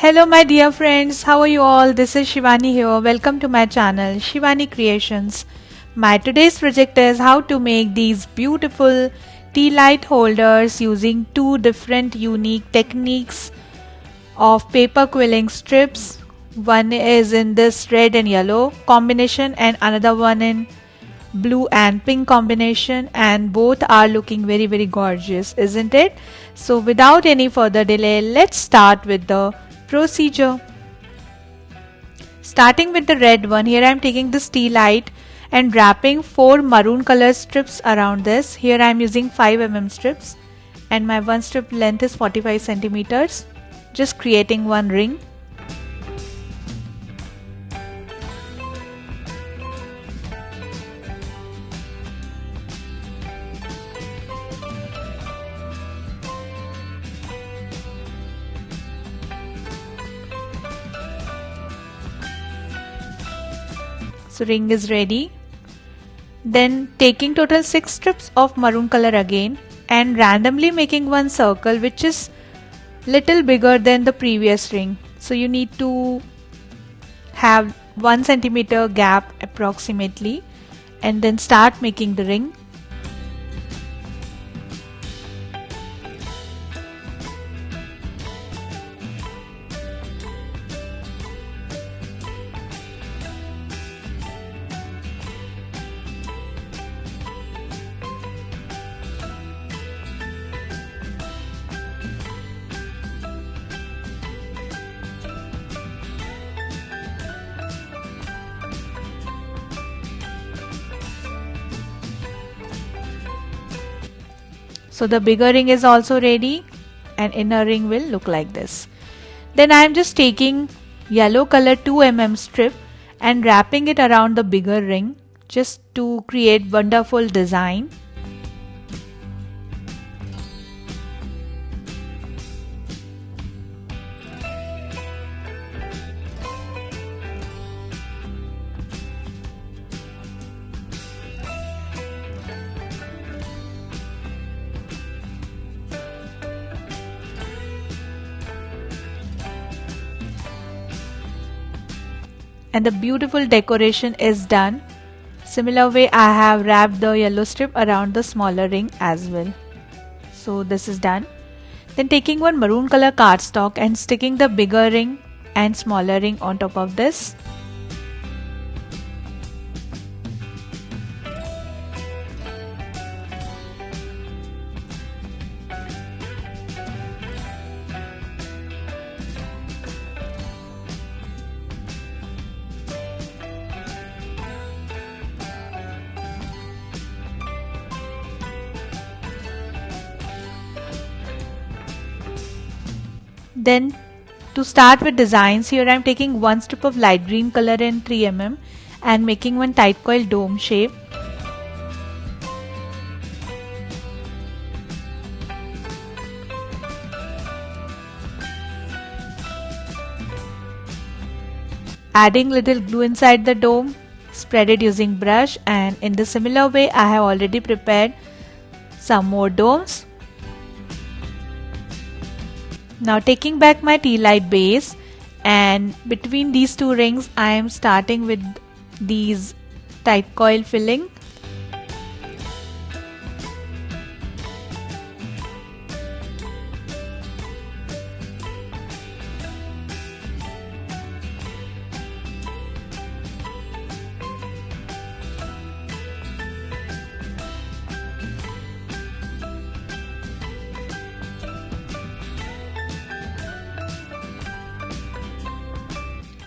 Hello my dear friends, how are you all? This is Shivani here. Welcome to my channel Shivani Creations. My today's project is how to make these beautiful tea light holders using two different unique techniques of paper quilling strips. One is in this red and yellow combination and another one in blue and pink combination, and both are looking very gorgeous, isn't it? So without any further delay, let's start with the procedure. Starting with the red one, here I am taking this tea light and wrapping 4 maroon color strips around this. Here I am using 5 mm strips and my one strip length is 45 centimeters. Just creating one ring. So ring is ready. Then taking total 6 strips of maroon color again and randomly making one circle which is little bigger than the previous ring. So you need to have 1 centimeter gap approximately and then start making the ring. So the bigger ring is also ready and inner ring will look like this. Then I am just taking yellow color 2 mm strip and wrapping it around the bigger ring just to create wonderful design. And the beautiful decoration is done. Similar way I have wrapped the yellow strip around the smaller ring as well. So this is done. Then taking one maroon color cardstock and sticking the bigger ring and smaller ring on top of this. Then to start with designs, here I am taking one strip of light green color in 3 mm and making one tight coil dome shape. Adding little glue inside the dome, spread it using brush, and in the similar way I have already prepared some more domes. Now taking back my tea light base, and between these two rings I am starting with these tight coil filling.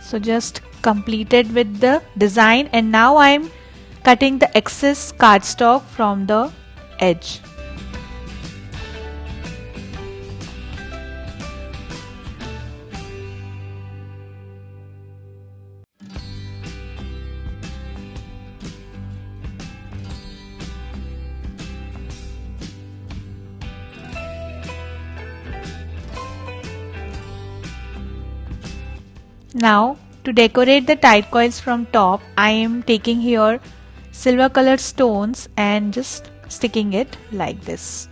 So just completed with the design, and now I am cutting the excess cardstock from the edge. Now to decorate the tight coils from top, I am taking here silver colored stones and just sticking it like this.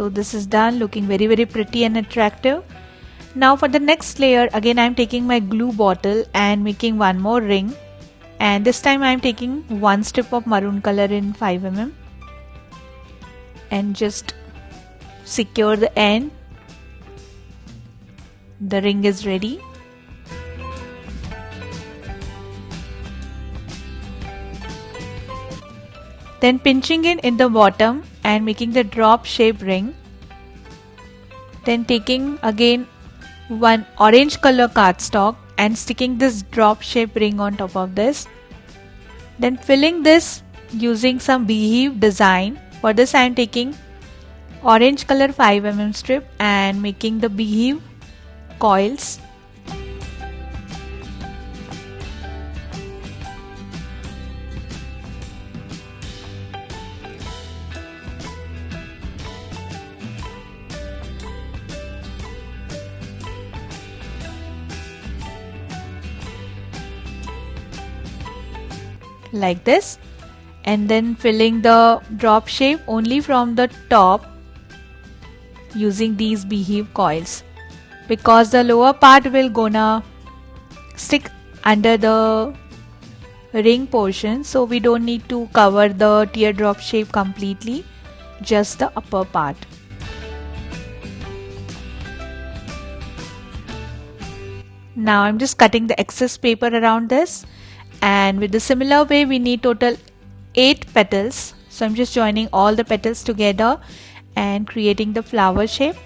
So this is done, looking very pretty and attractive. Now for the next layer, again I am taking my glue bottle and making one more ring, and this time I am taking one strip of maroon color in 5mm and just secure the end. The ring is ready. Then pinching it in the bottom and making the drop shape ring. Then taking again one orange color cardstock and sticking this drop shape ring on top of this. Then filling this using some beehive design. For this I am taking orange color 5mm strip and making the beehive coils. Like this, and then filling the drop shape only from the top using these beehive coils, because the lower part will gonna stick under the ring portion, so we don't need to cover the teardrop shape completely, just the upper part. Now I'm just cutting the excess paper around this, and with the similar way we need total 8 petals. So I'm just joining all the petals together and creating the flower shape.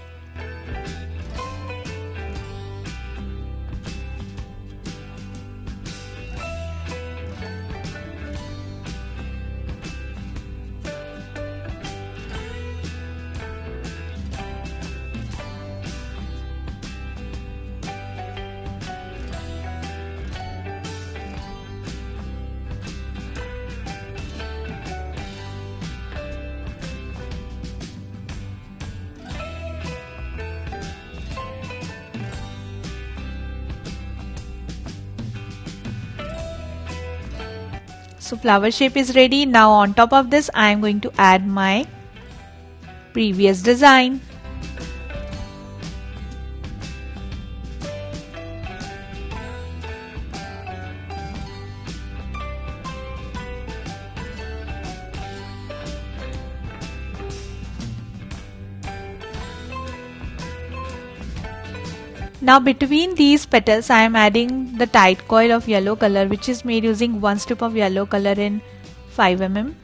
So flower shape is ready. Now on top of this I am going to add my previous design. Now between these petals I am adding the tight coil of yellow color, which is made using one strip of yellow color in 5mm.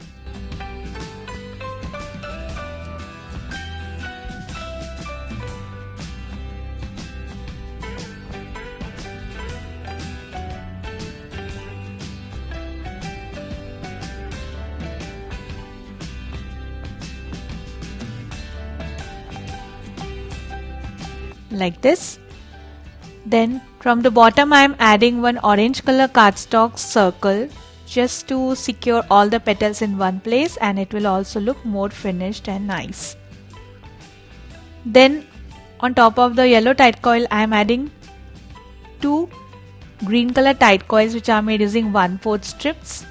Like this. Then from the bottom I am adding one orange color cardstock circle just to secure all the petals in one place, and it will also look more finished and nice. Then on top of the yellow tight coil I am adding 2 green color tight coils, which are made using 1/4 strips.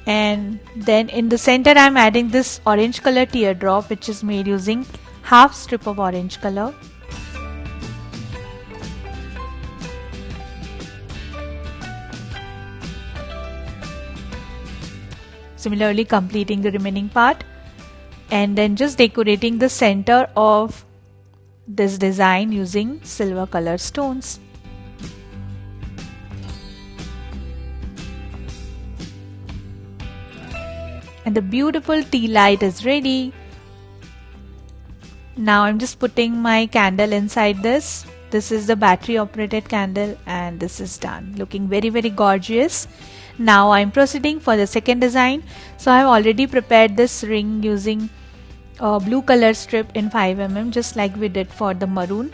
And then in the center I am adding this orange color teardrop, which is made using half strip of orange color. Similarly completing the remaining part, and then just decorating the center of this design using silver color stones. And the beautiful tea light is ready. Now I'm just putting my candle inside this. This is the battery operated candle, and this is done, looking very gorgeous. Now I'm proceeding for the second design. So I've already prepared this ring using a blue color strip in 5mm, just like we did for the maroon,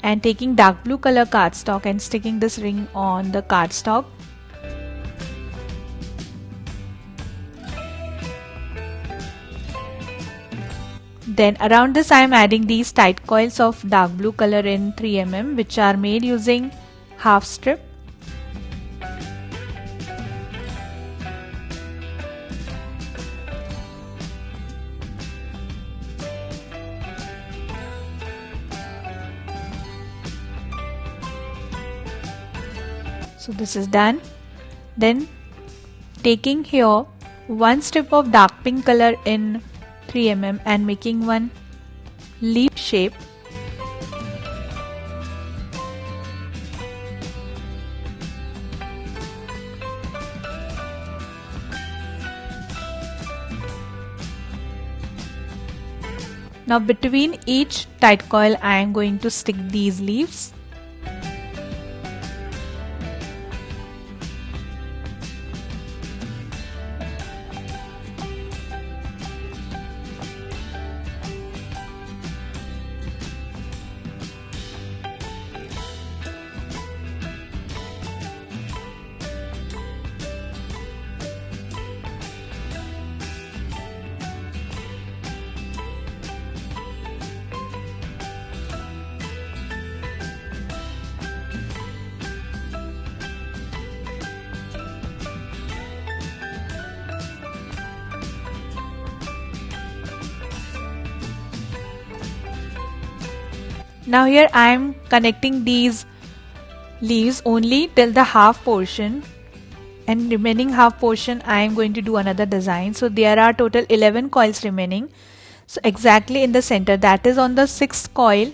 and taking dark blue color cardstock and sticking this ring on the cardstock. Then around this I am adding these tight coils of dark blue color in 3mm, which are made using half strip. So this is done. Then taking here one strip of dark pink color in 3 mm and making one leaf shape. Now between each tight coil I am going to stick these leaves. Now here I am connecting these leaves only till the half portion, and remaining half portion I am going to do another design. So there are total 11 coils remaining. So exactly in the center, that is on the 6th coil,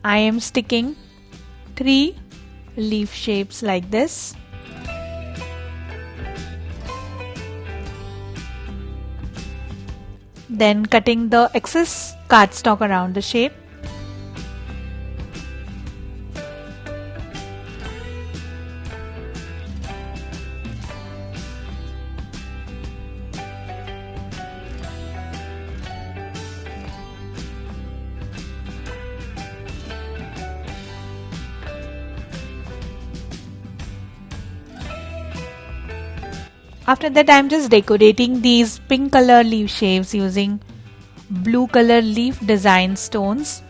I am sticking 3 leaf shapes like this. Then cutting the excess cardstock around the shape. After that I am just decorating these pink color leaf shapes using blue color leaf design stones.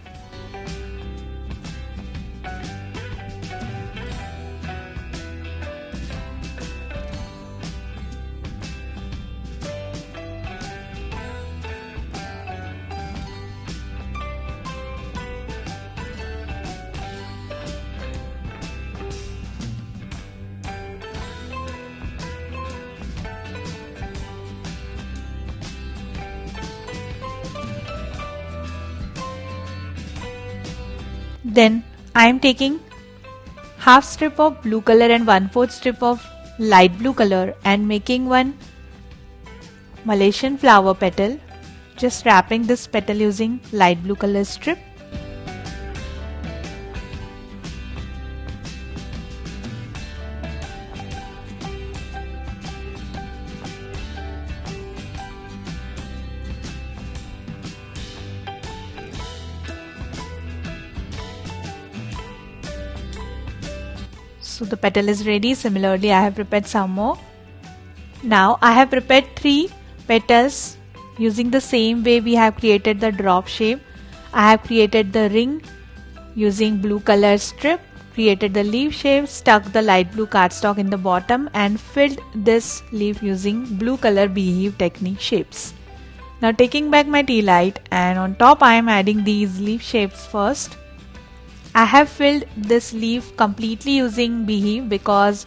Then I am taking half strip of blue color and 1/4 strip of light blue color and making one Malaysian flower petal. Just wrapping this petal using light blue color strip. So the petal is ready. Similarly, I have prepared some more. Now I have prepared 3 petals using the same way we have created the drop shape. I have created the ring using blue color strip, created the leaf shape, stuck the light blue cardstock in the bottom and filled this leaf using blue color beehive technique shapes. Now taking back my tea light, and on top I am adding these leaf shapes first. I have filled this leaf completely using beehive because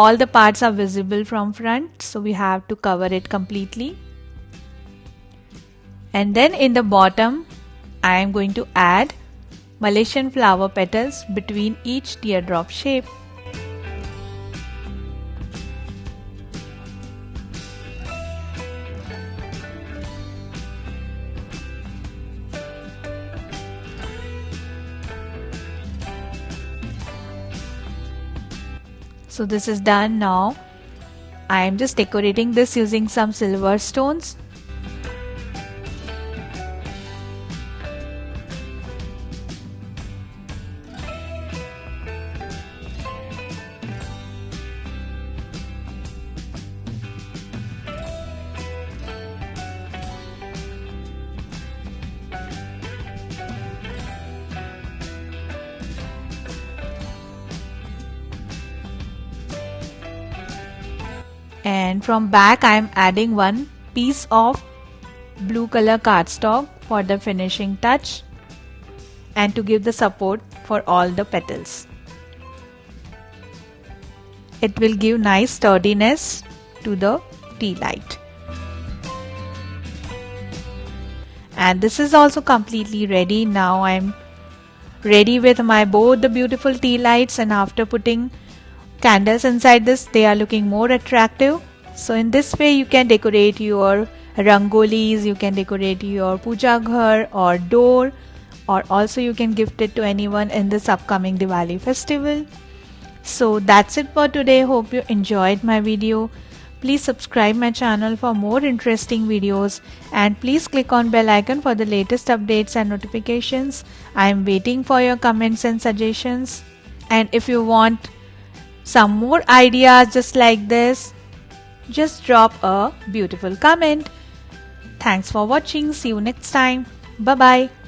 all the parts are visible from front, so we have to cover it completely. And then in the bottom I am going to add Malaysian flower petals between each teardrop shape. So this is done. Now I am just decorating this using some silver stones. And from back I am adding one piece of blue color cardstock for the finishing touch and to give the support for all the petals. it will give nice sturdiness to the tea light. And this is also completely ready. Now I'm ready with my both the beautiful tea lights, and after putting candles inside this, they are looking more attractive. So in this way you can decorate your rangolis, you can decorate your puja ghar or door, or also you can gift it to anyone in this upcoming Diwali festival. So that's it for today. Hope you enjoyed my video. Please subscribe my channel for more interesting videos, and please click on bell icon for the latest updates and notifications. I am waiting for your comments and suggestions. And if you want some more ideas just like this, just drop a beautiful comment. Thanks for watching. See you next time. Bye bye.